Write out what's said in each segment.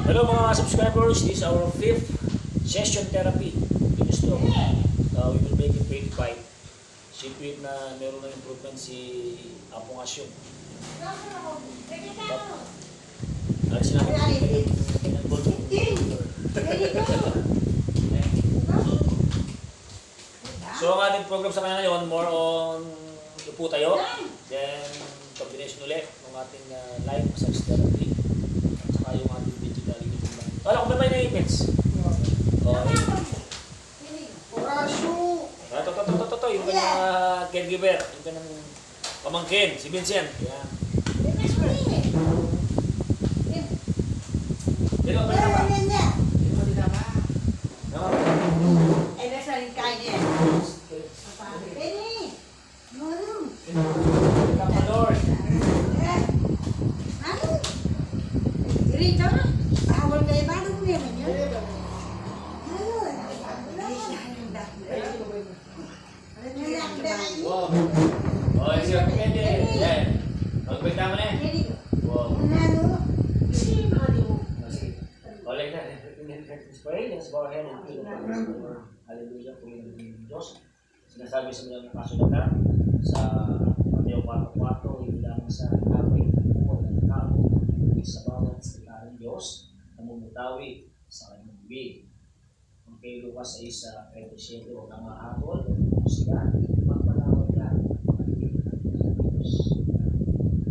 Hello mga subscribers, this is our 5th session therapy in stroke. We will make it verified. Siyempre na meron ng improvement si Apong Asyon. Alis natin yung gold. So ang ating program sa kanya ngayon, more on upo tayo. Then combination ulit ng ating live massage therapy. At saka yung ating digital equipment. Wala kung may na-events. Ito, yung kanyang caregiver, yung kanyang pamangkin, si Vincent. Yan. Dito, ba na ba? Lord. Wow. Oh, siya pwede. Yan. Magbenta mo na. Wow. Balik na. Let's pray. Let's bow our head and pray. Hallelujah po yung Diyos. Sinasabi sa mga kasulatan sa Mateo 4:4, hindi lamang sa kapay ng tao, sa bawat salita ng Diyos na mumutawi sa kanyang bibig. Kung kay Lucas 6:37, huwag kang mahabol, sila, magpanawag ka.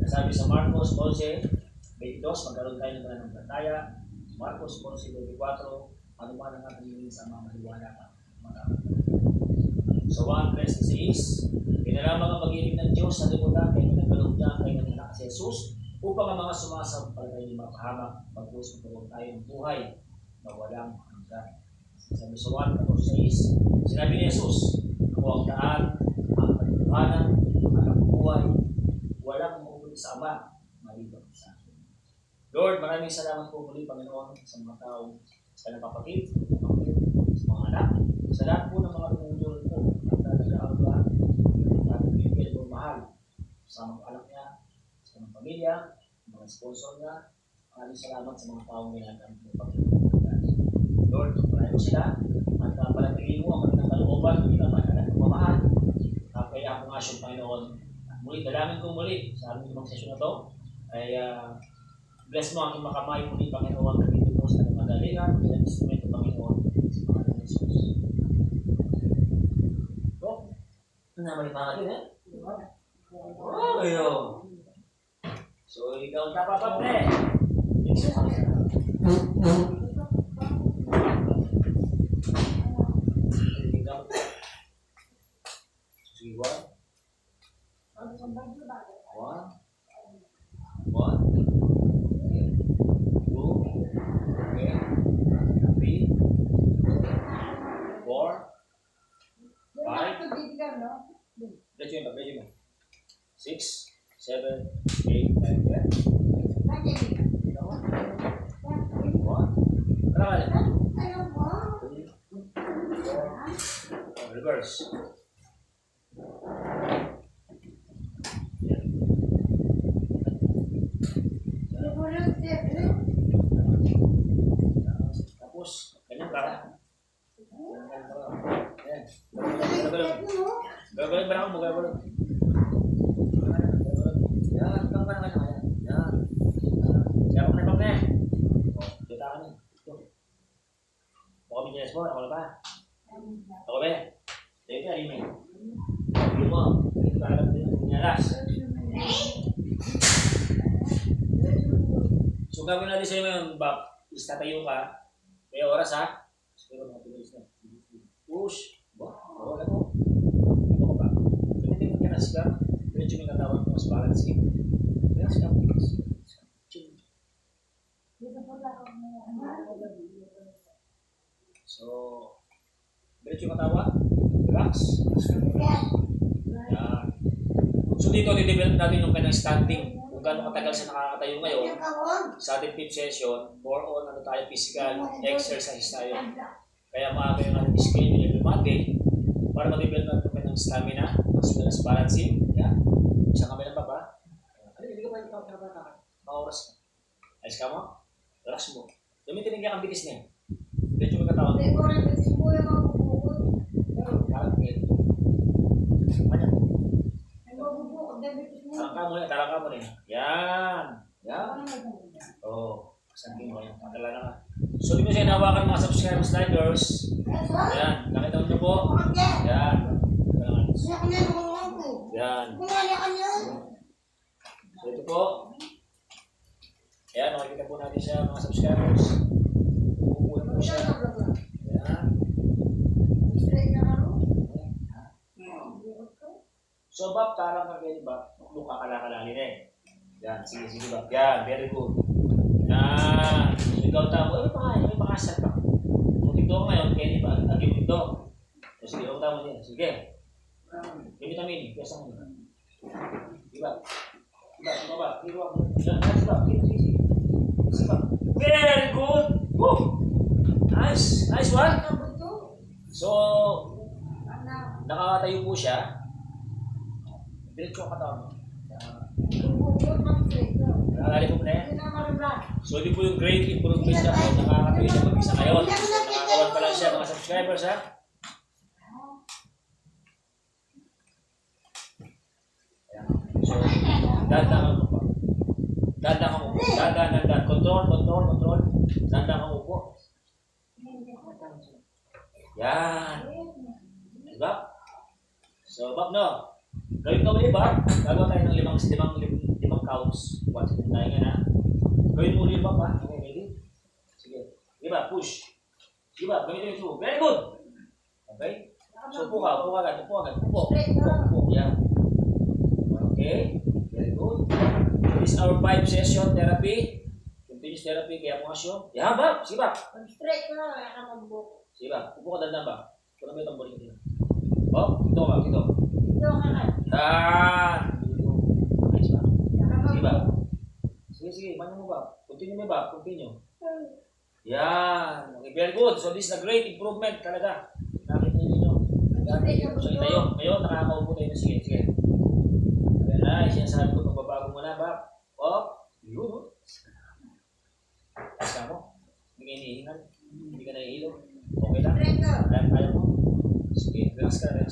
Nasabi sa Marcos 12:22, magkaroon tayo ng pananampalataya. Marcos 12:24, ano man ang ating sa mga maliwala ka. So 1:36, pinalamang ang pag-ibig ng Diyos sa limutan kay pinagkaloob niya kay anak si Jesus upang ang mga sumasampalataya ay mapahamak pagpus magkaroon tayo ng buhay na walang hanggan. Sabi sa 1:46, sinabi ni Jesus, ako ang daan, ang katotohanan, at ang buhay, walang mapupunta sa Ama, maliban sa akin. Lord, maraming salamat po muli, Panginoon, sa mga tao, sa kapatid, sa mga anak, sa lahat po ng mga tumutulong po at nag-aaruga at bibigyan po mahal sa mga anak niya, sa mga pamilya, mga sponsor niya. Maraming salamat sa mga taong ginagawa ng Panginoon. Lord, maraming sila at palagay mo ang kanilang kalooban, hindi naman anak ng mamahal. Kaya ako nga siyang Panginoon. Muli, dalangin ko muli sa aming ibang sesyon na ito ay bless mo aking makamay muli, Panginoon, kapitid mo sa kanyang magalingan, bilang instrumento, Panginoon, sa mga ng Jesus. Namali pa natin, eh? Oh, yun. So, ikaw ang tapapat, eh. Sige, one. Okay. Two. Okay. Three. 4. 5. Medyo mo. 6, 7, 8, 9, 10. 1. Reverse. Tapos, ganyan para. Gagawin ba ako? Gagawin. Yan, ikaw ka na kanya. Yan. Siya pa na ibang na. Kita ka na. Baka may mo, ako na ba? Ako ba? Dito ka, email. Sabi mo, ito ka lang din ang nyalas. So gagawin natin sa iyo ngayon, Bob. Istatayo ka. Kaya oras ha. Siguro mga tuloy na. Push. Wala mo. Ito ko ba? Pinitingin ka na siya. Medyo may katawan mo mas balancing. Kaya siya. So, medyo katawan. Relax. Yan. So dito, didevelop natin yung kanyang standing. Kung gaano katagal siya nakakatayo ngayon. Sa ating 5th session, more on physical exercise tayo. Kaya maaga yung ating schedule every Monday para ma-develop natin ng stamina as well as balancing. Yan. Isang kami lang ba? Hindi ka pa yung oras ka. Ayos ka mo? Relax mo. Gamitin niya ang bitis niya. Medyo magkataon. Hindi ko rin kasi mo yung mabubukod. Parang pwede. Ano? Ang mabubukod, diabetes mo. Tarang ka mo rin. Yan. Yan. Ano nagmumula? Oo. Sabi mo yan. Pakalala ka. So, di mo siya hinawakan mga subscribers likers. Yan. Nakita mo niyo po. Yan. Yan. So, ito po. Ayan, makikita po natin siya mga subscribers. Pupunan po siya. Ayan. So, Bob, tarang ka kayo, Bob. Mukha kalakalalin eh. Yan, sige, Bob. Yan, very good. Yan. Ikaw tamo. May pangasal pa. Kung ito ngayon, Kenny ba? Lagi mo ito. So, sige, ikaw tamo din. Sige. Gamit namin. Piyasa mo. Diba? Diba? Very good. Woo! Nice. Nice one. So, nakakatayo po siya. Diretso ang katawan mo. Nakakali po na yan. So, hindi po yung great improvement siya. Nakakatayo siya mag-isa ngayon. So, nakakawan pa lang siya mga subscribers ha. So, dandan mo po. Dandan ka mo po. Dandan. Control. Dandan ka mo po. Yan. Diba? So, Bob, no? Gawin ka ulit, Bob. Gagawa tayo ng limang counts. Once din tayo nga na. Gawin mo ulit, Bob, ha? Okay, ready? Sige. Diba? Push. Diba? Gamitin yung two. Very good. Okay? So, upo agad. Upo. Yan. Okay, very good. So this is our 5 session therapy. Continuous therapy, kaya mo asyo. Yan ba? Sige ba? Straight na lang, kaya ka magbuko. Sige ba? Upo ka dandan ba? Kung may tamborin ka din. Oh, ito ba? Ito. Ito ka na. Yan. Nice ba? Sige ba? Sige. Mano mo ba? Continue mo ba? Continue. Yan. Okay, very good. So this is a great improvement talaga. Nakita niyo. So itayo. Ngayon, nakakaupo tayo na. Sige. Ayan na, sinasabi ko, pagbabago mo na ba? Yun. Tapos ka mo. Hindi ka inihingan. Hindi ka nahihilo. Okay lang. Kaya mo. Sige, relax ka lang.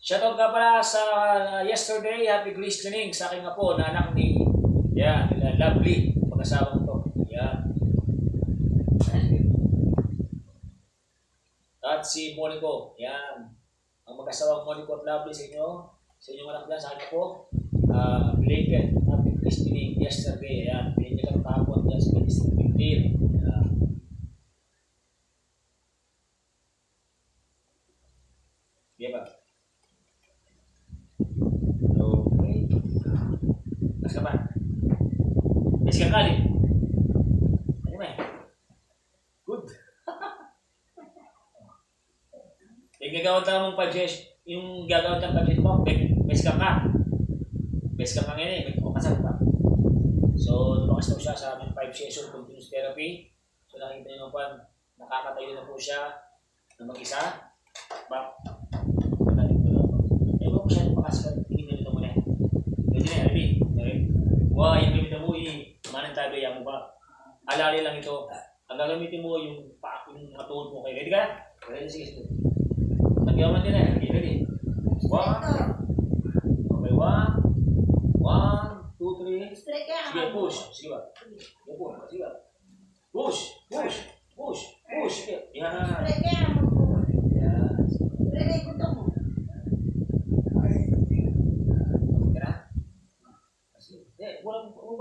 Shoutout ka pala sa yesterday, happy listening sa aking apo na anak ni nila Lovely, pag-asawang to. Yan. At si Monico, yan. Ang mag-asawang Monico at Lovely sa inyong anak dyan, sa akin po. Belated, happy listening yesterday. Yan, pinili ka ng kahapon dyan sa District 15. Yan. Di ba? Okay. Mas ka ba? Mas ka kali? Ano ba? Good. Yung gagawin tayo mong pag-session, yung gagawin tayo pag-session mo, best ka ka. Best ka ngayon may kasal ka. So, lumakas daw siya sa aming 5 session continuous therapy. So, nakita niyo naman, nakakatayo na po siya na mag-isa. Ewan ko siya, makasal, tingin na nito muna. Pwede na, ready? Wow, yung gamitin mo, manan tabi, mo ba? Alali lang ito. Ang gagamitin mo, yung mga tuhod mo kayo. Ready ka? Ready, sige. Nagyaman din na. Ready? 1. Okay, 1, 2, 3. Sige, push. Sige ba? Sige ba? Push. Sige. Yan. Yan. Okay na? Sige. Walang po.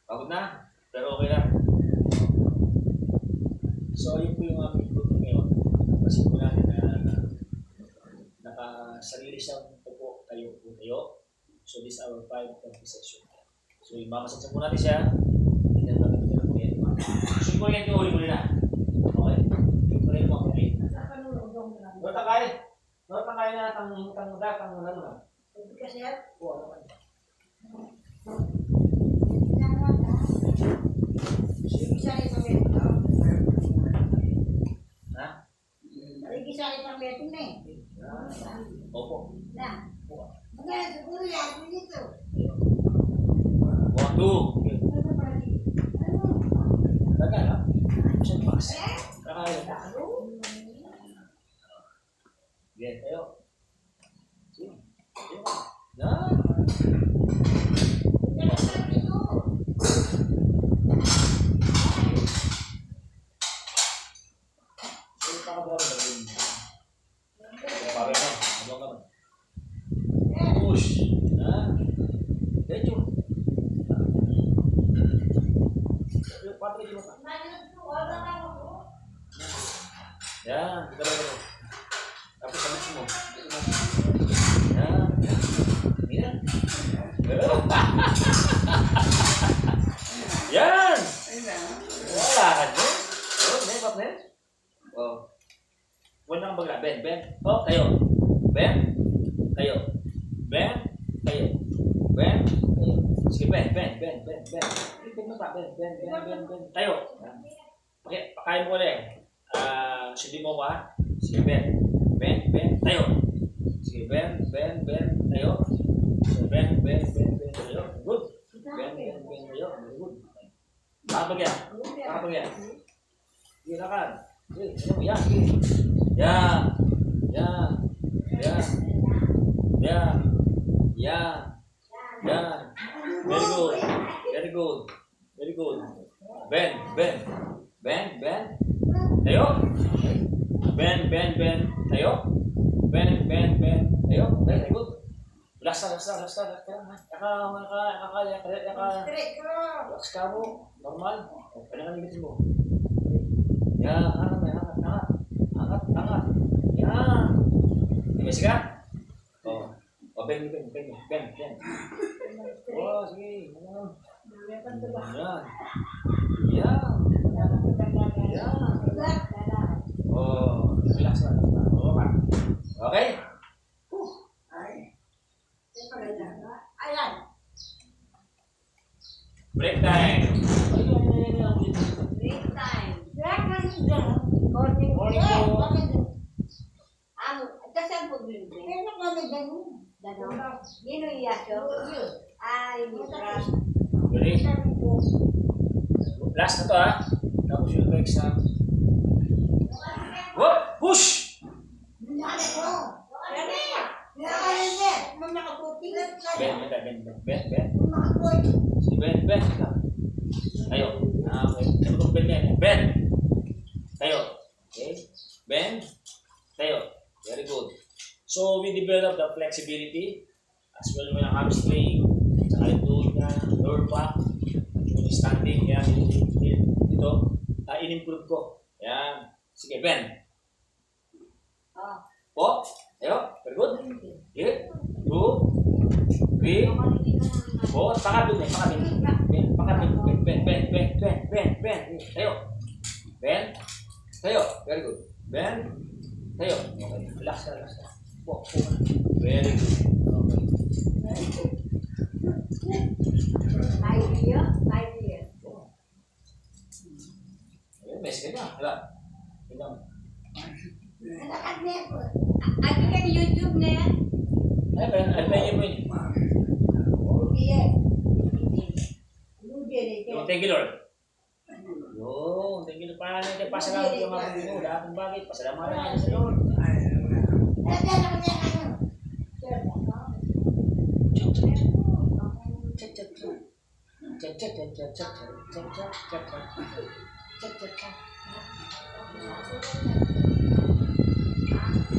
Pagod na? Pero okay lang. So, yun po yung aming group ngayon. Kasi po natin na nakasarili siyang po tayo. So, this is our 5 therapy session. So, mamasaksan po natin siya. Hindi na natin ito na po yan. So, yung yan yung uli muli na. Okay? Yung po rin mo ako rin. Norta kaya na tang ano na. Kasi yan? Oo, ano kaya? Ha? Lagi sa isang meeting na eh. Opo. Na. Magkano siguro yan dito. One, two. Tagal, ha? Siya pas. Kakaya. Sige, tayo. Sige. Yan. Sige, pakagawa mo. Pagay mo. Ano ka ba? Push. Yan. Medyo. Patri mo. Yan. Dalawa. Tapos sabit mo. Yan. Yan. Yan. Wala ka dyan. Oh, may papel. Oh. Huwag na kang bagla. Ben, Ben. Oh, tayo. Ben. Tayo. Ben. Tayo. Ben. Tayo. Sige, Ben, Ben, Ben, Ben, Ben. Ben mo pa. Ben, Ben, Ben, Ben, Ben. Tayo. Okay, pakain mo ulit. Sundin mo ko ha. Sige, Ben. Ben, Ben, tayo. Sige, Ben, Ben, Ben, tayo. Sige, Ben, Ben, Ben, Ben, tayo. Good. Ben, Ben, Ben, tayo. Very good. Pakapagyan. Pakapagyan. Sige, lakad. Sige, ano mo? Yan. Sige. Yan. Yan. Yan. Yan. Yan. Yan. Very good. Very good. Very good. Ben, Ben. Ben, Ben. Tayo. Ben, Ben, Ben. Tayo. Ben, Ben, Ben. Tayo. Very good. Relax na, relax na, relax na. Straight ko. Relax ka mo. Normal. Kailangan limitin mo. Yan. Angat. Angat. Yan. Ibig ka? Oh. Oh, Ben. Oh, sige. Yan. Yan. Oh, relax na. Okay? Ayan. Break time. Break time. Morning. Morning Eh, po. bakit? Saan po bilhin? Eh, kami ganun. Dano? Nino iyaso? Ay, Mitra. Ready? Last na to ha. Tapos yung next na. Whoop! Push! Dali ko. Dali. Dali. Ma'am nakaputi. Ben. Ma'am nakaputi. Si Ben. Tayo. Okay. Sabi ko Ben yan. Ben. Tayo. Okay. Ben. Tayo. Very good. So, we develop the flexibility as well when I'm hamstring. Saka yung doon na lower back. Yung standing. Yan. Ito. In-improve ko. Yan. Sige, Ben. Po. Tayo. Very good. Okay. 2, 3, 4. Pakabin. Ben. Tayo. Ben. Tayo. Very good. Ben. Tayo. Okay. Relax ka. Po. Very good. Okay. Idea. Ayun, mes ka na. Diba? Tingnan mo. Ati ka ni YouTube na yan? Ay, Ben. Ano ba yun mo yun? Thank you, Lord. Yun. Thank you, Lord. Paano natin pasalamat yung mga Panginoon? Wala akong bakit. Pasalamatan natin sa Lord.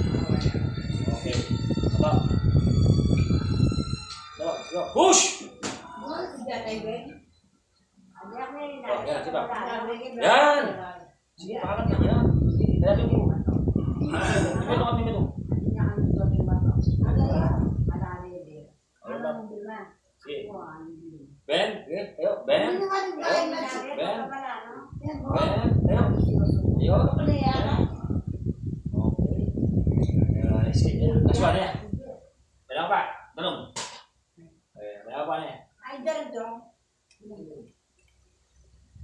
Okay. Abang. Go. Push! Yan! Sige, pakalat na yan. Dali mo. Dito. Sige. Ben. Okay. Tayo. Ben. Ben. Tayo. Okay. Sige. Aswa na yan. Kailangan pa. Tanong. Kailangan pa na yan.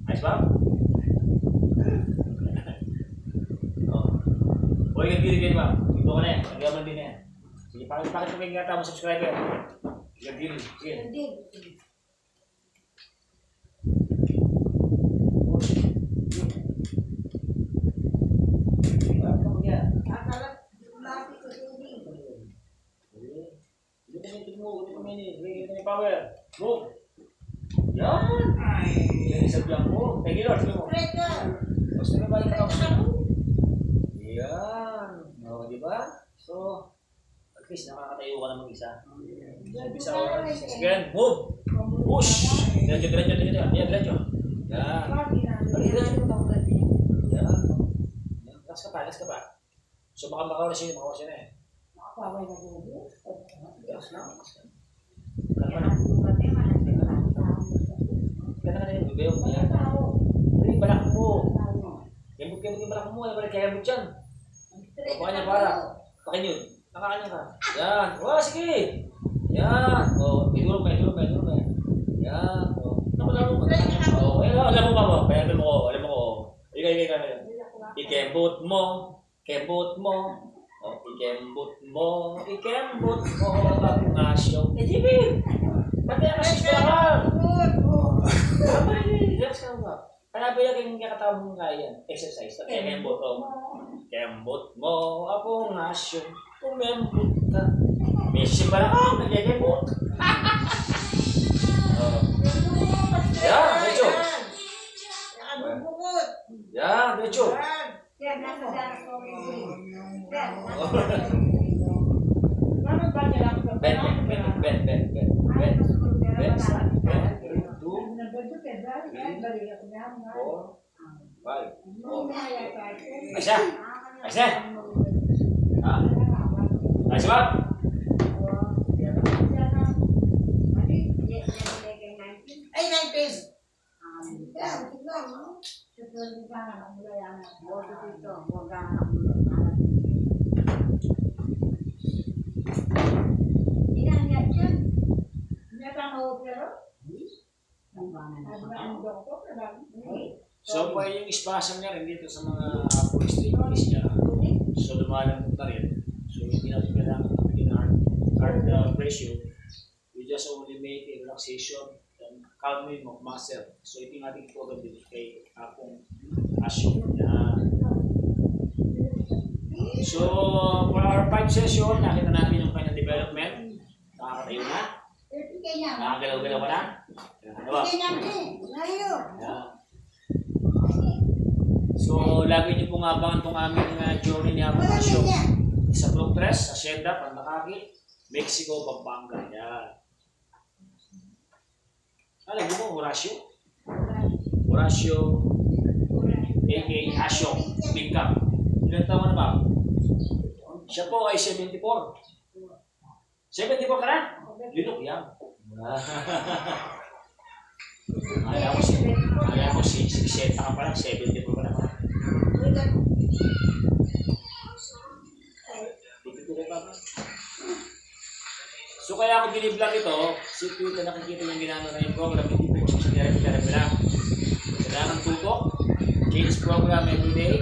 Ayos ba? Oh. Huwag kang gilid kayo ba? Doon ka na yan. Lagyan mo din yan. Sige, pakit mo kayong ngata mo subscriber. Lagyan din. Sige. Hindi. Kakalat. Lapit ko tubig. Power. Move. Yan. Yan sa biyak mo. Thank you, Lord. Sige mo. Breaker. Gusto na ba yung kakao? Yan. O, di ba? So, at least nakakatayo ka na mag-isa. Isa ako. Sige, move. Push. Diretso, diretso, diretso. Yan, diretso. Yan. Yan. Lakas ka pa, lakas ka pa. So, baka makawalas yun na eh. Nakapaway na tubig. Lakas na. Kalma na. Kaya na yung bibiyong mo yan. Ay, balak mo. Kembut-kembut yung balak mo. Ay, balik kaya mo dyan. Baka niya para. Pakin yun. Nakakanya ka. Yan. Wah, sige. Yan. O, iduro mo. Yan. O, alam mo ba mo? Alam mo ko. Ika. Ikembut mo. Kembut mo. O, ikembut mo. Ang asyo. Eh, Jimmy. Pati ang asyo ka. Relax ka ba? Kaya ba yung kakatawag mong kaya yan? Exercise. Kembut mo. Kembut mo. Apong asyo. Kumembut ka. May sisimba na ka. Nagkikembut. Yan, medyo. Yan, medyo. Ben. Aisyah. Aisyah. Ay, 90s. So, pa yung espasang niya rin dito sa mga polystritis niya. So, lumalambot na rin. So, hindi natin kailangan bigyan ng heart pressure. We just only make a relaxation and calming of muscle. So, ito yung ating program dito kay Apong Asyo. So, for our 5 session, nakita natin yung kanyang development. Nakakatayo na. Nakagalaw-galaw ka na. Ano ba? Yeah. So, lagi niyo pong abangan itong aming journey ni Apong Asyo. Sa Blue Tres, Hacienda, Pandakaki, Mexico, Pampanga. Yan. Alam mo Horacio? Horacio, a.k.a. Asyo, Bingkap. Ilan taon na ba? Siya po ay 74. 74 ka na? Linok yan. Ayaw mo si 60 ka pa lang, 74 ka na pa. So kaya ako biniblog ito, si Twitter nakikita yung ginano na yung program, hindi po siya therapy lang. Kailangan tutok, change program everyday,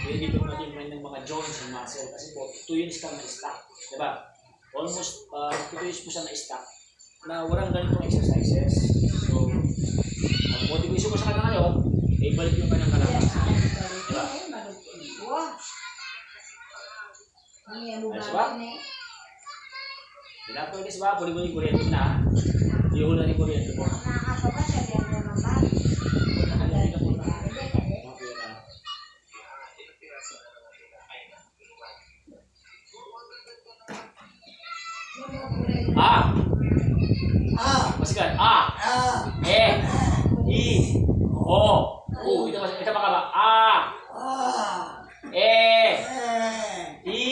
hindi po natin ng mga joints and muscle kasi po 2 years kang na-stack, diba? Almost 2 years po siya na-stack na walang ganitong exercises. So, ang motivation ko sa kanya ngayon, ay balik yung kanyang kalaman. Diba? Ayos ba? Hindi na pwede ba? Buli-buli yung kuryente na. Yung na rin kuryente mo. Pasikan. E. I. O. U. Ito makaba. E. I.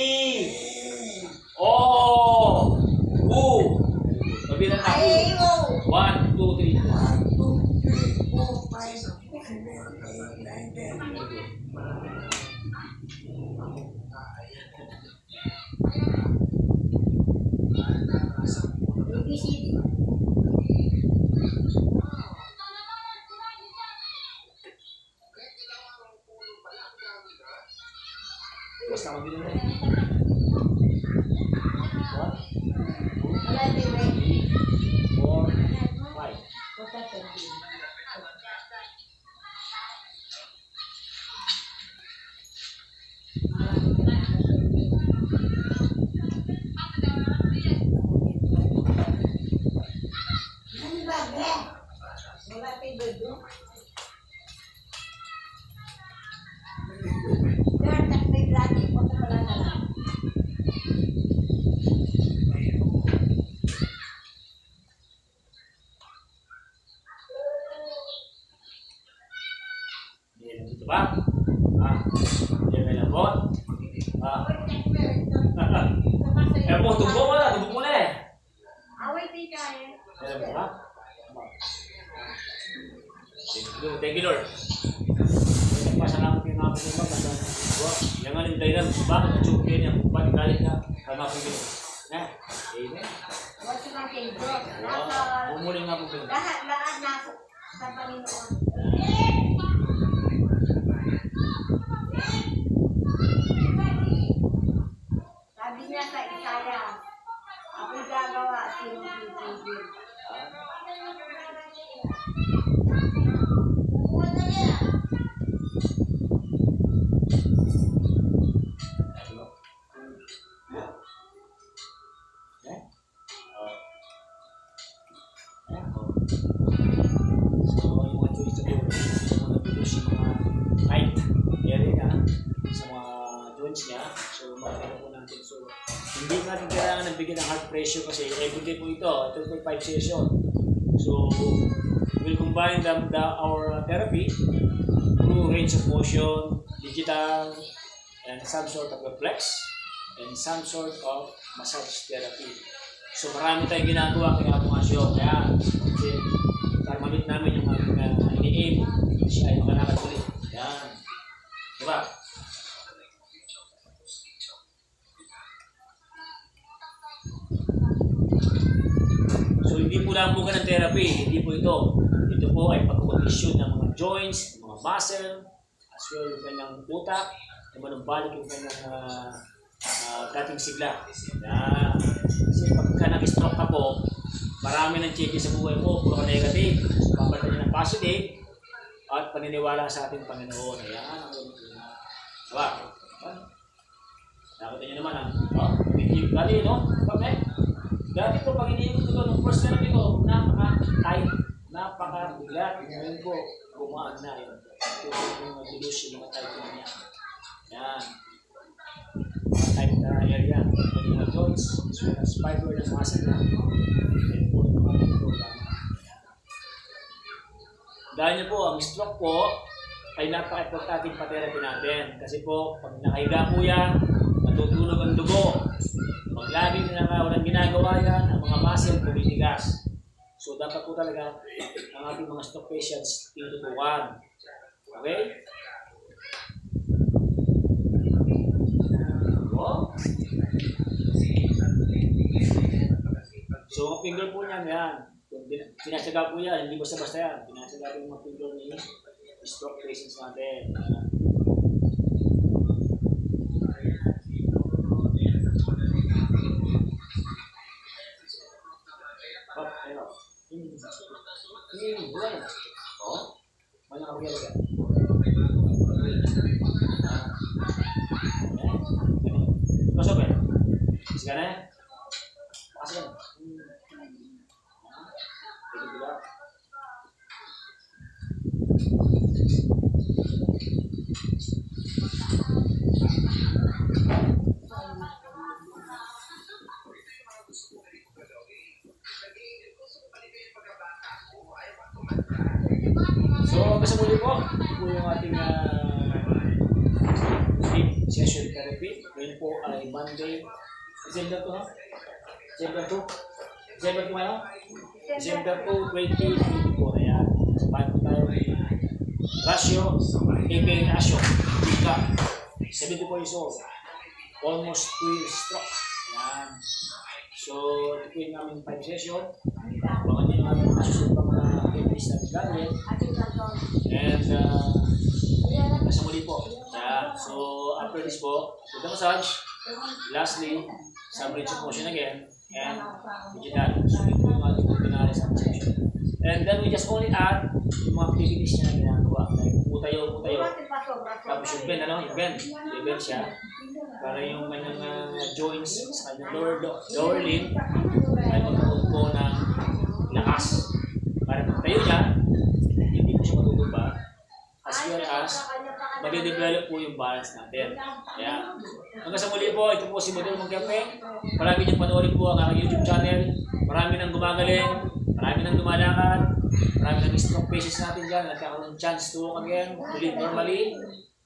O. U. Mabilang na. 1, 2, 3. Kaya mo, tumbok mo na eh. Away tayo kaya. Alam mo ba? Thank you, Lord. Pasalamat yung mga pinimag at yung nga nila ilan, bakit ang tsukin niya, bakit galit na, kama ko yun. Amen. What's yung mga Diyos? Nasa, Bumuling nga po yun. lahat nasa sa Panginoon. Sabi niya sa Isaya, ako'y gagawa, sino titigil. So, yung mga choice na po, yung mga napilos yung mga height area sa mga joints niya. So, makakita po natin. So, hindi natin kailangan nagbigyan ng heart pressure kasi everyday po ito. Ito po 5 session. So, we'll combine our therapy through range of motion, digital, and some sort of reflex, and some sort of massage therapy. So, marami tayong ginagawa kaya mga show. Kaya, kasi, para mamit namin yung mga ini-aim, siya ay makalakad ulit. Yan. Diba? So, hindi po lang po ng therapy. Hindi po ito. Ito po ay pagkakondisyon ng mga joints, mga muscle, as well yung kanyang utak, yung manumbalik yung kanyang dating sigla. Yan. Kasi pagka nag-stroke ka po, marami ng check sa buhay mo, puro negative. Papalitan niya ng positive at paniniwala sa ating Panginoon. Ayan. Diba? Nakita niyo naman dati, no? Dati po, pag iniikot ito, nung first na ito, napaka-tight, napaka-bigat. Ngayon po, gumaan na yun. Ito yung mag-ilus yung mga tight niya. Yan. Mga tight na area. Yung mga joints, as well as fiber ng muscle na. Yan po yung mga programa. Dahil niyo po, ang stroke po ay napaka-importanting pa-therapy natin. Kasi po, pag nakahiga po yan, natutulog ang dugo. Pag laging walang ginagawa yan, ang mga muscle pumitigas. So, dapat po talaga ang ating mga stroke patients tinutukan. Okay? So, ang finger po niyan, yan. Sinasyaga po yan, hindi basta-basta yan. Sinasyaga po yung mga finger ni stroke patients natin. Mana kamu ya? Masuk ya? Sekarang masuk. Jadi juga. So, basta muli po, ito yung ating sleep session therapy. Ngayon po ay Monday, December 2, ha? December 2? December 2 ano? December 2, 2024. Ayan. Sabahan po tayo ni Rasio, a.k.a. Rasio, Ika, 74 years old. Almost 2 years stroke. Ayan. So, ito po yung aming 5 session. Abangan niyo yung aming masusunod pa mga activities na gagawin. And, nasa muli po. Yeah. So, after this po, with the massage, lastly, some range of motion again, and digital. So, ito yung ating pinali sa session. And then, we just only add yung mga activities niya na ginagawa. Like, putayo. Tapos yung bend, yung bend siya. Para yung kanyang joints sa kanyang lower limb ay magkaroon po ng lakas. Para pag tayo niya, hindi po siya matutuba. As well as, mag-develop po yung balance natin. Kaya, hanggang sa muli po, ito po si Model Magkape. Marami niyong panoorin po ang aking YouTube channel. Marami nang gumagaling, marami nang lumalakad, marami nang stroke patients natin dyan. Nagkakaroon ng chance to walk again, to live normally.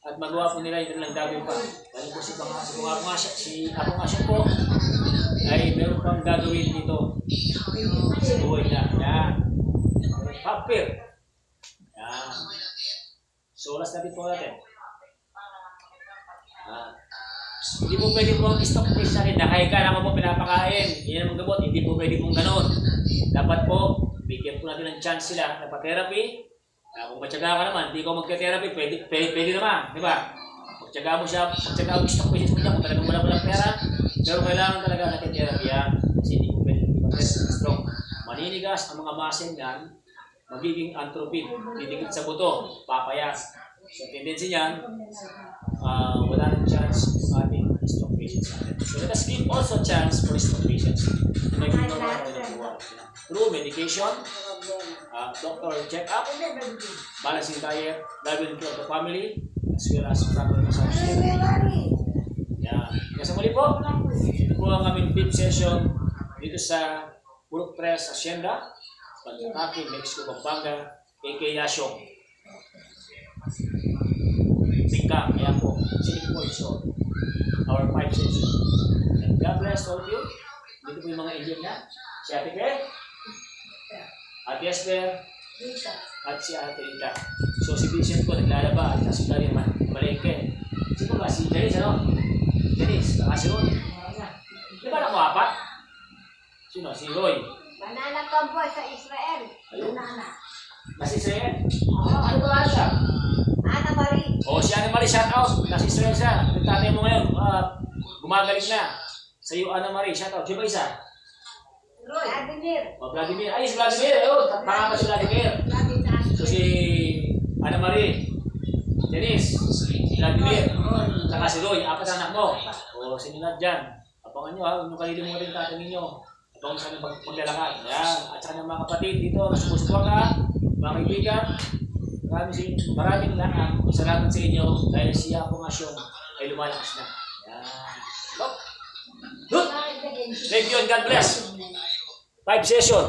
At magawa po nila yung lang gagawin pa. Dahil po si Apo nga siya po, pang gagawin dito sa buhay niya. Yan. Papir. Yan. So, last natin po natin. Hindi po pwede po stock fish sa akin. Nakain ka na po pinapakain. Yan ang gamot. Hindi po pwede pong ganun. Dapat po, bigyan po natin ng chance sila na pa-therapy. Kung matyaga ka naman, hindi ko magka-therapy, pwede naman. Di ba? Magtyaga mo siya, magtyaga mo stock fish mo niya kung talagang walang pera. Pero kailangan talaga natin therapy yan. Kasi hindi po pwede strong. Maninigas ang mga muscle niyan, magiging atrophy, didikit sa buto, papayas. So, tendency niyan, wala nang chance yung ating stroke patients natin. So, let us give also chance for stroke patients na maging normal ng buwan. Through medication, doctor check-up, balancing diet, loving care of the family, as well as proper massage. Yan. Kasi muli po, ito po ang aming deep session dito sa Purok Tres Hacienda, Pagkakaki, Mexico, Pampanga, AK Yasyong. Bingka, ayan po, Silik po ito. Our 5 session. And God bless all of you. Dito po yung mga Indian na. Si Ate Claire, Ate Esther, at si Ate Rita. So si Vincent po naglalaba at si Dari malengke. Sino ba? Si Dennis, ano? Dennis, saka si Roy. Di ba naku apat? Sino? Si Roy. Banana Convoy sa Israel. Ayun. Banana. Nasa Israel. Ano ba siya? Ana Marie. O si Ana Marie, shout out. Nasa Israel siya. Yung tatay mo ngayon, gumagaling na. Sa iyo, Ana Marie, shout out. Sino ba isa? Vladimir. O Vladimir. Ay, si Vladimir. Ayun, pangalan si Vladimir. So si Ana Marie, Dennis, si Vladimir, saka si Roy, apat na anak mo. O sininad dyan. Abangan nyo ha, huwag nyo kalilimutin yung tatay ninyo. Abangan sa kanyang paglalakad. Ayan, at sa kanyang mga kapatid dito, sumusuporta, mga kaibigan. Maraming salamat sa inyo dahil siya po nga siyang ay lumalakas na. Ayan. Good. Thank you and God bless. 5 session.